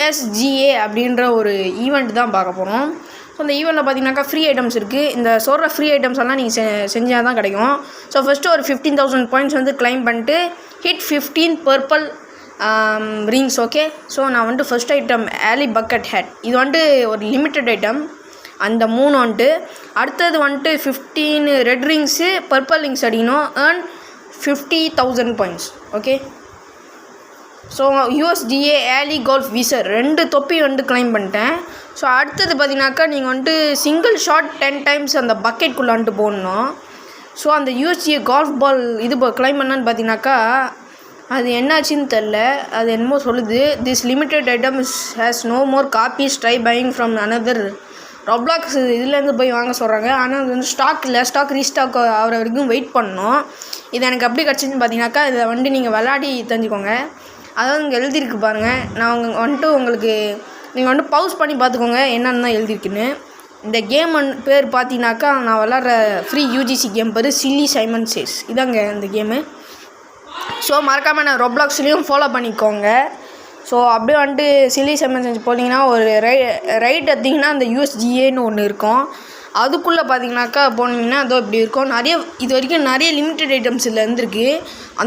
USGA அப்படின்ற ஒரு event தான் பார்க்க போகிறோம். ஸோ இந்த ஈவெண்ட்டில் பார்த்தீங்கன்னாக்கா ஃப்ரீ ஐட்டம்ஸ் இருக்குது. இந்த சொல்கிற ஃப்ரீ ஐட்டம்ஸ் எல்லாம் நீங்கள் செஞ்சால் தான் கிடைக்கும். ஸோ ஃபஸ்ட்டு ஒரு 15,000 பாயிண்ட்ஸ் வந்து கிளைம் பண்ணிட்டு hit 15 purple rings. Okay, so நான் வந்துட்டு ஃபஸ்ட் ஐட்டம் ஆலி பக்கெட் ஹேட். இது வந்துட்டு ஒரு லிமிட்டட் ஐட்டம். அந்த 3 வந்துட்டு அடுத்தது வந்துட்டு 15 ரெட் ரிங்ஸு பர்பிள் ரிங்ஸ் அடிக்கணும். Earn 50,000 points. Okay, so USDA ஆலி கோல்ஃப் விசர் 2 தொப்பி வந்து கிளைம் பண்ணிட்டேன். ஸோ அடுத்தது பார்த்தீங்கன்னாக்கா நீங்கள் வந்துட்டு சிங்கிள் ஷாட் 10 டைம்ஸ் அந்த பக்கெட்குள்ளே வந்துட்டு போடணும். ஸோ அந்த USDA கோல்ஃப் பால் இது கிளைம் பண்ணான்னு பார்த்தீங்கன்னாக்கா அது என்னாச்சுன்னு தெரில. அது என்னமோ சொல்லுது, this limited item has no more copies, try buying from another Roblox இதுலேருந்து போய் வாங்க சொல்கிறாங்க. ஆனால் அது வந்து ஸ்டாக் இல்லை, ஸ்டாக் ரீஸ்டாக் ஆகிற வரைக்கும் வெயிட் பண்ணணும். இது எனக்கு எப்படி கிடச்சின்னு பார்த்தீங்கன்னாக்கா இதை வந்துட்டு நீங்கள் விளையாடி தெரிஞ்சுக்கோங்க. அதாவது இங்கே எழுதியிருக்கு பாருங்கள். நான் வந்துட்டு உங்களுக்கு நீங்கள் வந்துட்டு பவுஸ் பண்ணி பார்த்துக்கோங்க என்னென்னு தான் எழுதியிருக்குன்னு. இந்த கேம் பேர் பார்த்தீங்கன்னாக்கா நான் விளாட்ற ஃப்ரீ UGC கேம் பேர் சில்லி சைமன் சேஸ். இதாங்க இந்த கேமு. ஸோ மறக்காமல் நான் ரொப்ளாக்ஸ்லேயும் ஃபாலோ பண்ணிக்கோங்க. ஸோ அப்படியே வந்துட்டு சில்லி சைமன் சேஸ் போனீங்கன்னா ஒரு ரைட் எடுத்திங்கன்னா அந்த USGAன்னு ஒன்று இருக்கும். அதுக்குள்ளே பார்த்தீங்கன்னாக்கா போனீங்கன்னா அதோ இப்படி இருக்கும். இது வரைக்கும் நிறைய லிமிட்டட் ஐட்டம்ஸ் இதில் இருந்திருக்கு. அந்த